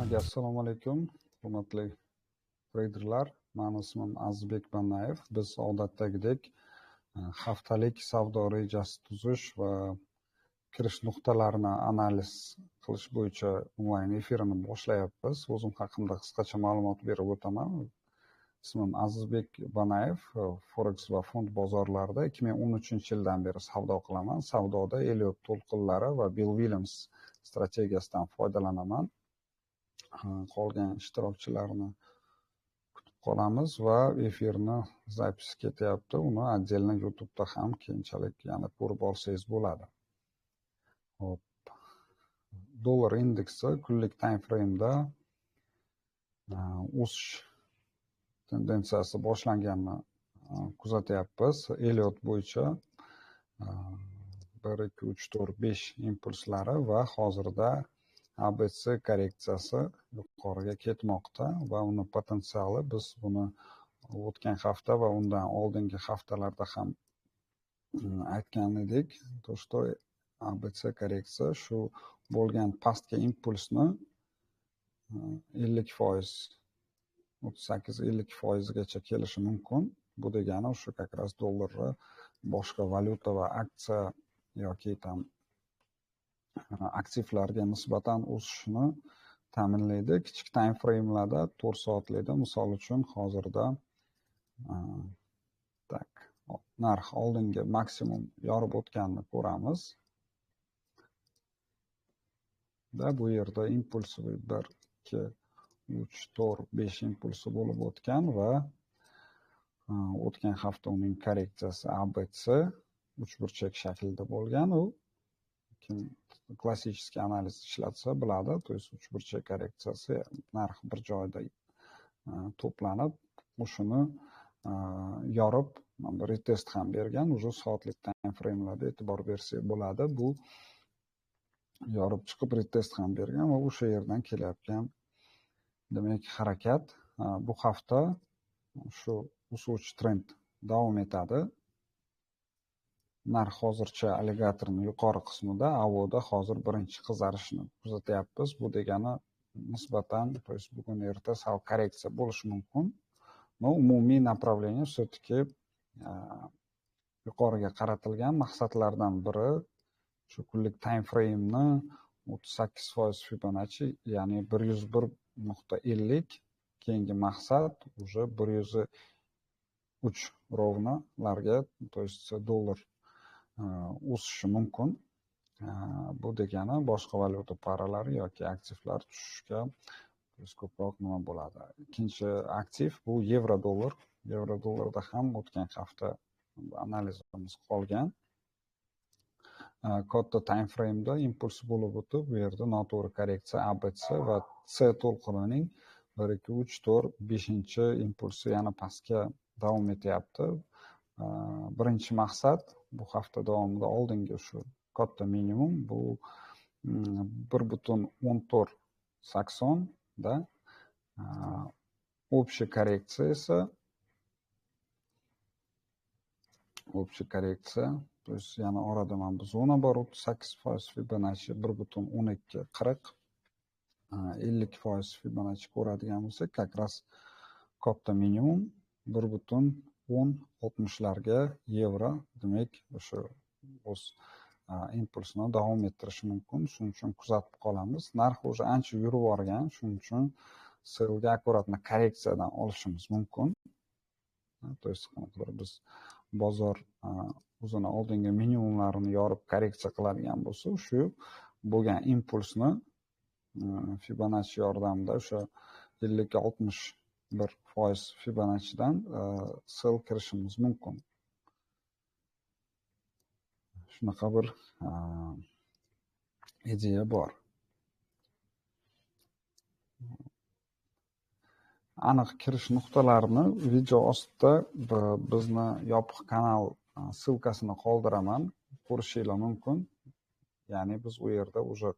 Hammaga assalomu alaykum, hurmatli traderlar. Mening ismim Azizbek Bannayev. Biz odatdagidek haftalik savdo rejasi tuzish va kirish nuqtalarini analiz qilish bo'yicha onlayn efirini boshlayapmiz. O'zim haqimda qisqacha ma'lumot berib o'taman. Ismim Azizbek Bannayev. Forex va fond bozorlarida 2013-yildan beri savdo qilaman. Savdoda Elliott to'lqinlari va Bill Williams strategiyasidan foydalanaman. Qolgan ishtirokchilarni kutib qolamiz va efirni zapis ketyapti. Uni отдельно YouTube'da ham keyinchalik yana ko'rib olsangiz bo'ladi. Hop. Dollar indeksi kunlik time frame'da o'sish tendensiyasi boshlanganini kuzatyapmiz. Elliott bo'yicha 1, 2, 3, 4, 5 impulslari va hozirda ABC korreksiyasi yuqoriga ketmoqda va uni potensiali biz buni o'tgan hafta va undan oldingi haftalarda ham aytgan edik. То что ABC korreksiya shu bo'lgan pastki impulsni 50%, 38-50% gacha kelishi mumkin. Bu degani o'sha как раз dollarni boshqa valyuta va aksiya yoki tam aktivlarga nisbatan o'sishini ta'minlaydi. Kichik time frame'larda 4 soatlikda misol uchun hozirda narx oldingi maksimum yorib o'tganini ko'ramiz. Bu yerda impulsi 1, 2, 3, 4, 5 impulsi bo'lib o'tgan va o'tgan hafta uning korreksiyasi ABC uchburchak shaklida bo'lgan. U klassik analiz ishlatsa biladi. То есть uchburchak korreksiyasi narx bir joyda to'planib, o'shuni yorib, retest ham bergan. Уже soatlik time frame'larda e'tibor bersak bo'ladi. Bu yorib chiqib retest ham bergan va o'sha yerdan kelayotgan demak harakat bu hafta shu o'suvchi trend davom etadi. Narx hozircha alligatorning yuqori qismida, avoda hozir birinchi qizarishni kuzatyapmiz. Bu degani nisbatan, то есть bugun erta sal korreksiya bo'lishi mumkin. Но umumiy направление все-таки yuqoriga qaratilgan. Maqsadlardan biri shu kunlik time frame'ni 38% Fibonacci, ya'ni 101.50, keyingi maqsad уже 103 ровноlarga, то есть dollar o'sishi mumkin. Bu degani boshqa valyuta paralari yoki aktivlar tushishga ko'proq nima bo'ladi. Ikkinchi aktiv bu yevro dollar. Yevro dollarda ham o'tgan hafta analizimiz qolgan. Katta time frame'da impuls bo'lib o'tib, bu yerda noto'g'ri korreksiya ABC va C to'lqinining 1, 2, 3, 4, 5 impulsi yana pastga davom etyapti. Birinchi maqsad bu hafta davomida oldingi shu katta minimum bu 1.1480 da общая korreksiya esa то есть yana orada mana bu zona bor 38% Fibonacci 1.1240 50% Fibonacci ko'radigan bo'lsak, как раз katta minimum 1.1060larga yevro, demak o'sha o'z impulsini davom ettirishi mumkin. Shuning uchun kuzatib qolamiz. Narx o'sha ancha yurib borgan, shuning uchun selga akkuratna korreksiyadan olishimiz mumkin. То есть biz bozor o'zini oldingi minimumlarini yorib korreksiya qiladigan bo'lsa, shu bo'lgan impulsni Fibonacci yordamida o'sha 50-61% Fibonaccidan sell kirishimiz mumkin. Shunaqa bir ideya bor. Aniq kirish nuqtalarini video ostida bizni yopiq kanal silkasini qoldiraman, ko'rishingiz mumkin. Ya'ni biz u yerda уже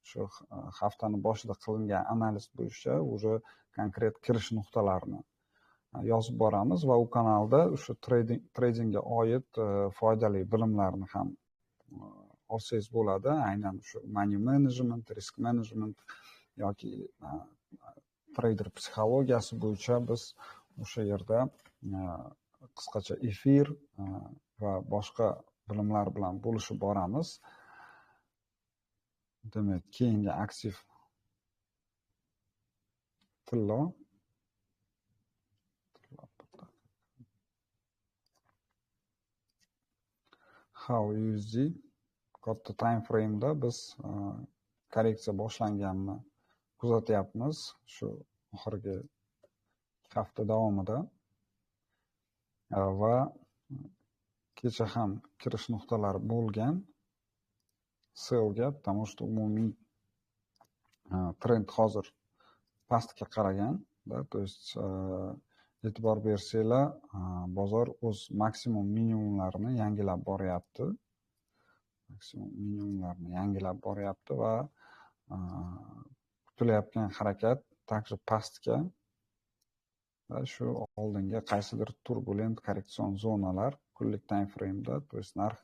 shu haftani boshida qilingan analiz bo'yicha уже konkret kirish nuqtalarini yozib boramiz va u kanalda o'sha tradingga oid foydali bilimlarni ham olsangiz bo'ladi. Aynan shu money management, risk management yoki treyder psixologiyasi bo'yicha biz o'sha yerda qisqacha efir va boshqa bilimlar bilan bo'lishib boramiz. Demak, keyingi aktiv tillo. HowUSD katta time frame'da biz korreksiya boshlanganini kuzatyapmiz shu oxirgi hafta davomida va kecha ham kirish nuqtalari bo'lgan sellga, потому что umumiy trend hozir pastga qaragan, то есть e'tibor bersanglar, bozor o'z maksimum minimumlarini yangilab boryapti. Va kutilayotgan harakat также pastga va shu oldingi qaysidir turbulent korreksion zonalar kunlik time frame'da, то есть narx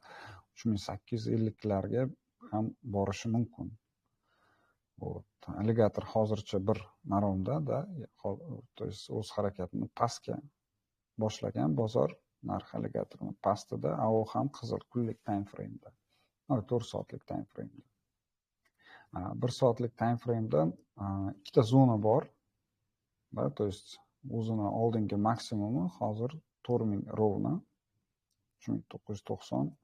3850 larga ham borishi mumkin. Alligator hozircha bir maromda, то есть o'z harakatini pastga boshlagan bozor, narx alligatorning pastida, u ham qizil kunlik time frame'da. 4 soatlik time frame'da. 1 soatlik time frame'da ikkita zona bor. То есть o'zini oldingi maksimumi hozir 4000 rovna 3990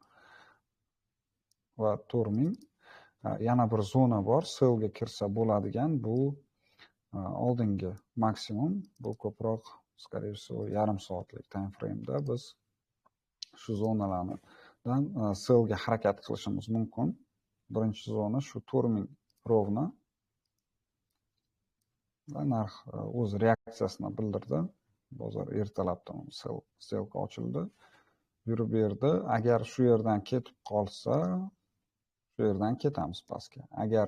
va 4000. Yana bir zona bor, sellga kirsa bo'ladigan, bu oldingi maksimum, bu ko'proq скорее всего yarim soatlik time frame'da biz shu zonalardan sellga harakat qilishimiz mumkin. Birinchi zona shu 4000 rovna va narx o'z reaksiyasini bildirdi. Bozor ertalabdan sellga ochildi, yurib berdi. Agar shu yerdan ketib qolsa, shu yerdan ketamiz pastga. Agar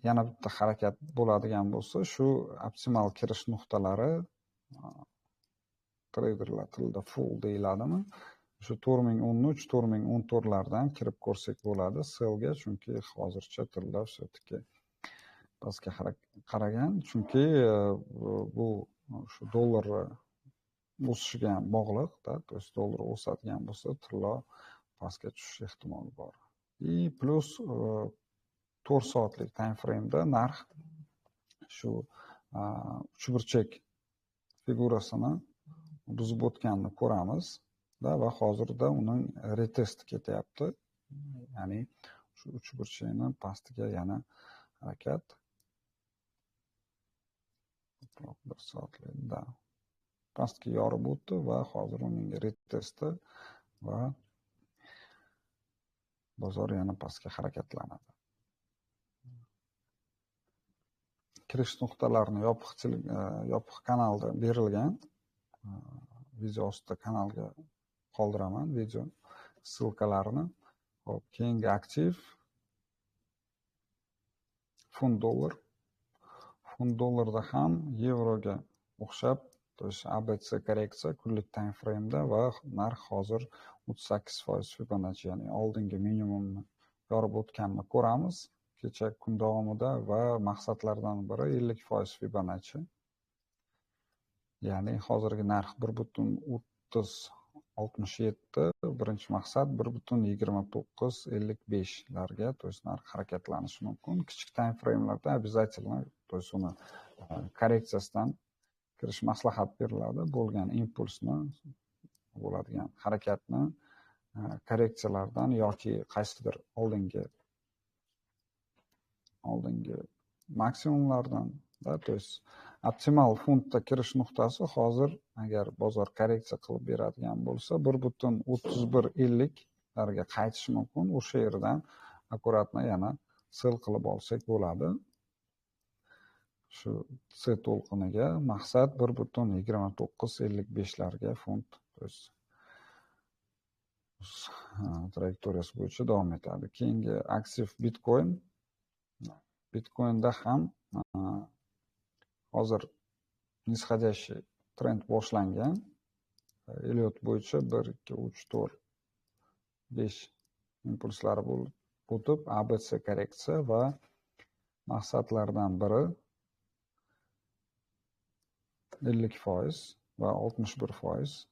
yana bitta harakat bo'ladigan bo'lsa, shu optimal kirish nuqtalari treyderlar tilida full deyiladimi? Shu 4013, 4014 lardan kirib ko'rsak bo'ladi sellga, chunki hozircha tilda все-таки pastga qaragan, chunki bu shu dollar o'sishiga bog'liq, то есть dollar o'sadigan bo'lsa, tilla pastga tushish ehtimoli bor. Plus 4 soatlik time frame'da narx shu uchburchak figurasini buzib o'tganini ko'ramiz va hozirda uning retest ketyapti. Ya'ni shu uchburchakni pastiga yana harakat 1 soatlikda pastga yorib o'tdi va hozir uning retesti va bozor yana pastga harakatlanadi. Kirish nuqtalarini yopiq kanalda berilgan. Video ostida kanalga qoldiraman video ssilkalarini. Hop, keyingi aktiv funt dollar. Funt dollarda ham yevroga o'xshab, to есть ABC korreksiya kunlik time frame'da va narx hozir 38% Fibonacci, ya'ni oldingi minimumni yorib o'tganini ko'ramiz kecha kun davomida va maqsadlardan biri 50% Fibonacci. Ya'ni hozirgi narx 1.3067, birinchi maqsad 1.2955 larga, to есть narx harakatlanishi mumkin. Kichik time frame'larda обязательно, to есть uni korreksiyasidan kirish maslahat beriladi. Bo'lgan impulsni, bo'ladigan harakatni korreksiyalardan yoki qaysidir oldingi maksimumlardan, to есть optimal funtda kirish nuqtasi hozir agar bozor korreksiya qilib beradigan bo'lsa 1.3150 larga qaytishi mumkin. O'sha yerdan akkuratni yana sell qilib olsak bo'ladi. Shu C to'lqiniga maqsad 1.2955 larga funt, to есть trayektoriyasi bo'yicha davom etadi. Keyingi aktiv Bitcoin. Bitcoinda ham hozir nisxodeshi trend boshlangan. Elliot bo'yicha 1, 2, 3, 4, 5 impulslari bo'lib o'tib ABC korreksiya va maqsadlardan biri 50% va 61%.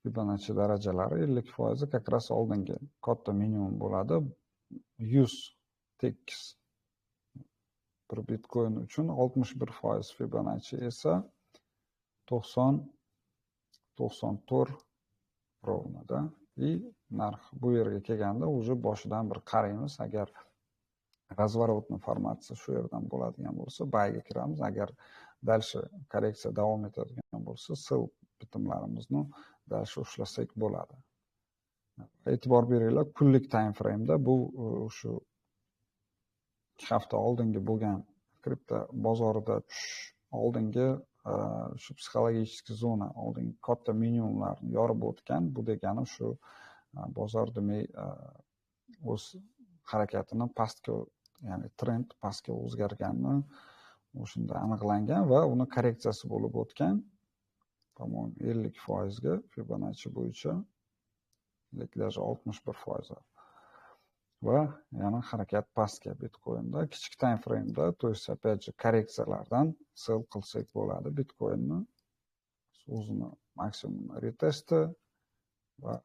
Fibonacci darajalari 50% как раз oldingi katta minimum bo'ladi. 100 tekis bir bitcoin uchun 61% Fibonacci esa 94 ровно-da. И narx bu yerga kelganda уже boshidan bir qaraymiz. Agar razворотный formatsiya shu yerdan bo'ladigan bo'lsa, buyga kiramiz. Agar дальше korreksiya davom etadigan bo'lsa, sell bitimlarimizni дальше ushlasak bo'ladi. E'tibor beringlar, kunlik time frame'da bu shu 2 hafta oldingi bo'lgan kripto bozorida tushish oldingi shu psixologik zona, oldingi katta minimumlarni yorib o'tgan. Bu degani shu bozor demak o'z harakatini pastga, ya'ni trend pastga o'zgarganini o'shunda aniqlangan va uni korreksiyasi bo'lib o'tgan. По-моему, 50% ga Fibonacci bo'yicha, yoki даже 61%. Va yana harakat pastga Bitcoinda, kichik time frame'da, то есть опять же korreksiyalardan sell qilsak bo'ladi Bitcoinni. O'zini maksimum retesti va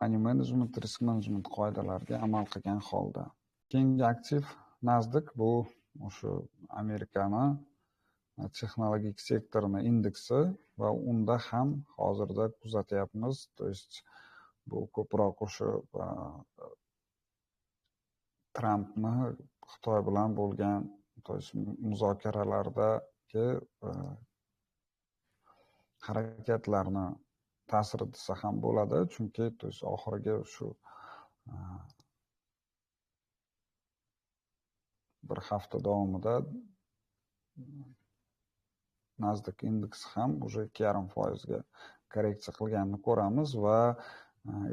money management, risk management qoidalariga amal qilgan holda. Keyingi aktiv Nasdaq, bu o'sha Amerikani texnologik sektorini indeksi va unda ham hozirda kuzatyapmiz. То есть bu ko'proq o'sha Trampni Xitoy bilan bo'lgan muzokaralardagi harakatlarni ta'siri desa ham bo'ladi. Chunki oxirgi shu bir hafta davomida Nasdaq indeksi ham уже 2,5% ga korreksiya qilganini ko'ramiz va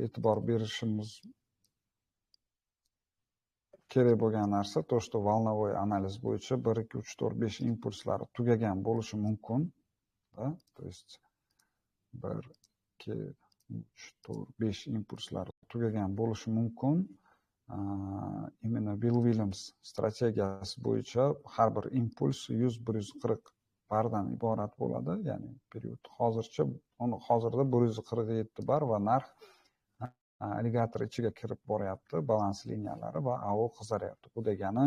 e'tibor berishimiz kerak bo'lgan narsa то, что волновой analiz bo'yicha 1, 2, 3, 4, 5 impulslari tugagan bo'lishi mumkin. То есть 1, 2, 3, 4, 5 impulslari tugagan bo'lishi mumkin. Именно Bill Williams strategiyasi bo'yicha har bir impuls 100-140 bardan iborat bo'ladi. Ya'ni period hozircha hozirda 147 bar va narx alligator ichiga kirib boryapti, balans liniyalari va AO qizaryapti. Bu degani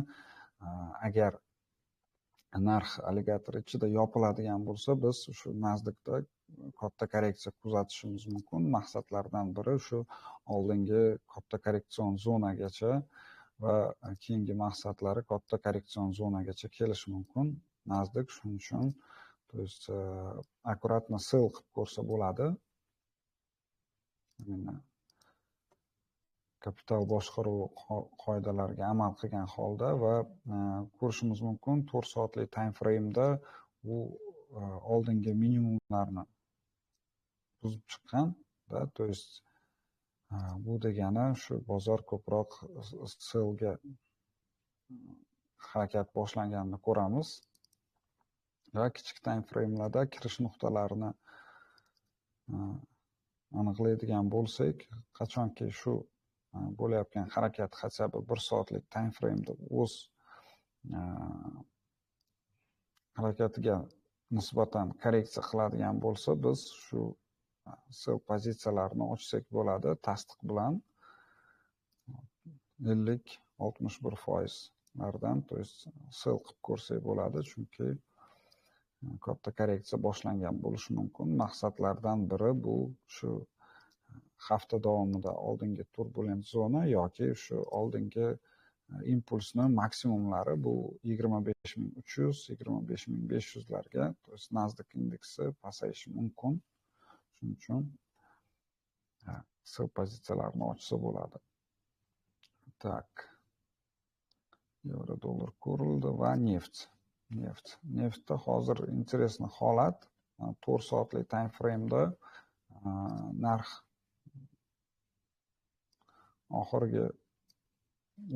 agar narx alligator ichida yopiladigan bo'lsa, biz shu Nasdaqda katta korreksiya kuzatishimiz mumkin. Maqsadlardan biri shu oldingi katta korreksion zonagacha va keyingi maqsadlari katta korreksion zonagacha kelishi mumkin. Nasdaq shuning uchun то есть аккуратно sell qilib ko'rsa bo'ladi. Kapital boshqaruv qoidalariga amal qilgan holda va ko'rishimiz mumkin 4 soatlik time frame'da u oldingi minimumlarni buzib chiqqan. То есть bu degani shu bozor ko'proq sellga harakat boshlanganini ko'ramiz. Va kichik time frame'larda kirish nuqtalarini aniqlaydigan bo'lsak, qachonki shu bo'layotgan harakat хотя бы 1 soatlik time frame'da o'z harakatiga nisbatan korreksiya qiladigan bo'lsa, biz shu sell pozitsiyalarini ochsak bo'ladi tasdiq bilan 50-61%lardan, то есть sell qilib ko'rsak bo'ladi, chunki katta korreksiya boshlangan bo'lishi mumkin. Maqsadlardan biri bu shu hafta davomida oldingi turbulent zona yoki shu oldingi impulsni maksimumlari bu 25300, 25500 larga, to есть Nasdaq indeksi pasayishi mumkin. Shuning uchun sell pozitsiyalarini ochsa bo'ladi. Tak. Yevro dollar ko'rildi va neft. Neftda hozir интересный holat. 4 soatlik time frame'da narx oxirgi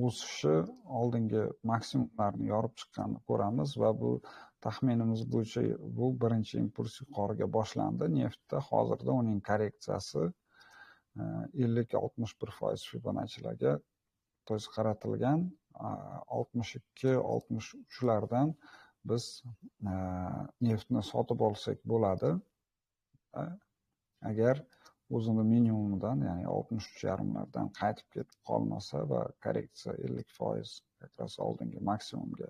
o'sishi oldingi maksimumlarni yorib chiqqanini ko'ramiz va bu taxminimiz bo'yicha bu birinchi impuls yuqoriga boshlandi. Neftda hozirda uning korreksiyasi 50-61% Fibonaccilarga to есть qaratilgan 62-63lardan biz neftni sotib olsak bo'ladi. Agar o'zini minimumidan, ya'ni 63,5lardan qaytib ketib qolmasa va korreksiya 50% yoki oldingi maksimumga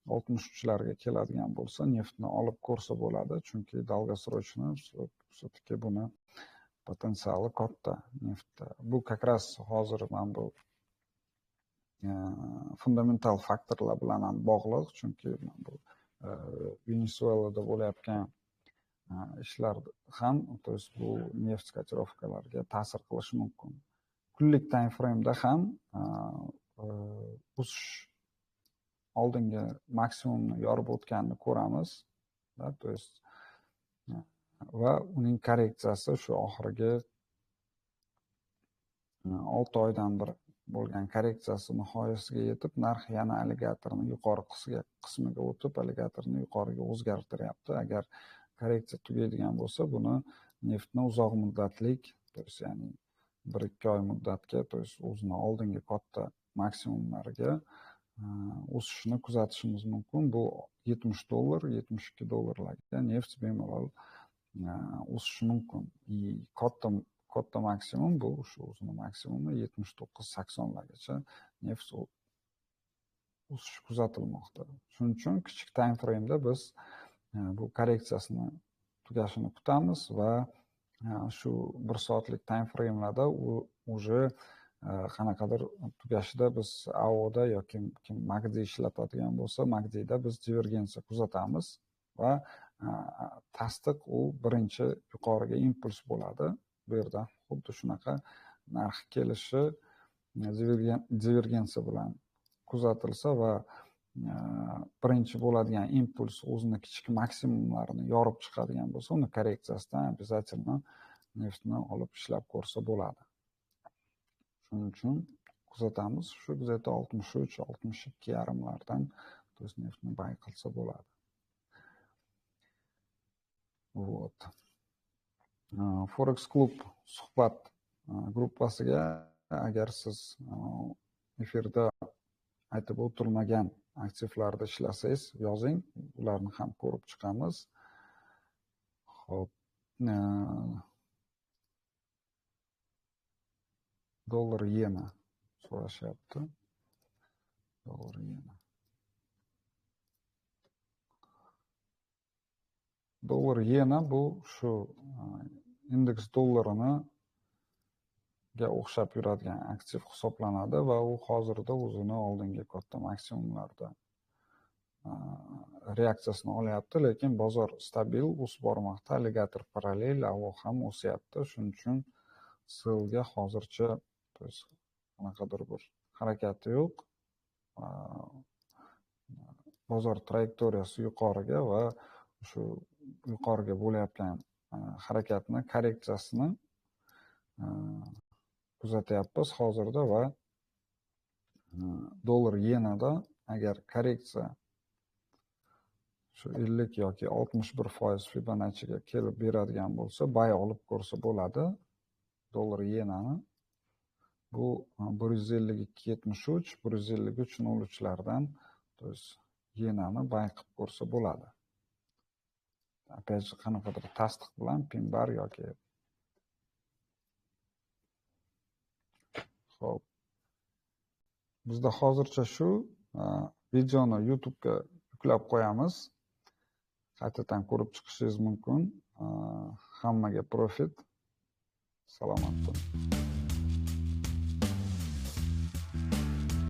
63larga keladigan bo'lsa, neftni olib ko'rsa bo'ladi, chunki долгосрочно все-таки buni potensiali katta neftda. Bu ras hozir mana bu fundamental faktorlar bilan ham bog'liq, chunki bu Venesuelada bo'layotgan ishlar ham, to есть bu neft kotirovkalariga ta'sir qilishi mumkin. Kunlik time frame'da ham o'sish oldingi maksimumni yorib o'tganini ko'ramiz, to есть va uning korreksiyasi shu oxirgi 6 oydan bir bo'lgan korreksiyasi nihoyasiga yetib, narx yana alligatorni yuqori qismiga o'tib, alligatorni yuqoriga o'zgartiryapti. Agar korreksiya tugaydigan bo'lsa, buni neftni uzoq muddatlik, to есть ya'ni 1-2 oy muddatga, to есть o'zini oldingi katta maksimumlariga o'sishini kuzatishimiz mumkin. Bu $70, $72larga neft bemalol o'sishi mumkin. Katta maksimum bu shu o'zini maksimumi 79-80largacha neft o'sishi kuzatilmoqda. Shuning uchun kichik time frame'da biz bu korreksiyasini tugashini kutamiz va shu 1 soatlik time frame'larda уже qanaqadir tugashida biz AO'da yoki kim MACD ishlatadigan bo'lsa, MACD'da biz divergensiya kuzatamiz va tasdiq u birinchi yuqoriga impuls bo'ladi. Bu yerda xuddi shunaqa narx kelishi divergensiya bilan kuzatilsa va birinchi bo'ladigan impuls o'zini kichik maksimumlarini yorib chiqadigan bo'lsa, uni korreksiyasidan обязательно neftni olib ishlab ko'rsa bo'ladi. Shuning uchun kuzatamiz, shu где-то 63-62,5lardan to есть neftni buy qilsa bo'ladi. Вот. Forex Club suhbat gruppasiga agar siz efirda aytib o'tilmagan aktivlarda ishlasangiz, yozing, ularni ham ko'rib chiqamiz. Xo'p, dollar yena so'rashyapti. Dollar yena. Dollar yena bu shu indeks dollarini ga o'xshab yuradigan aktiv hisoblanadi va u hozirda o'zini oldingi katta maksimumlarda reaksiyasini olyapti, lekin bozor stabil o'sib bormoqda, alligator parallel, AVO ham o'syapti. Shuning uchun SLga hozircha qanaqadir bir harakati yo'q. Bozor trayektoriyasi yuqoriga va shu yuqoriga bo'layotgan harakatni, korreksiyasini kuzatyapmiz hozirda va dollar yenada agar korreksiya shu 50 yoki 61% Fibonacciga kelib beradigan bo'lsa, buy olib ko'rsa bo'ladi. Dollar yenani bu 152.73, 153.03lardan to есть yenani buy qilib ko'rsa bo'ladi. Опять же qanaqadir tasdiq bilan pin bar yoki Xo'p. Bizda hozircha shu videoni YouTube'ga yuklab qo'yamiz. Qaytadan ko'rib chiqishingiz mumkin. Hammaga profit. Salomat bo'ling.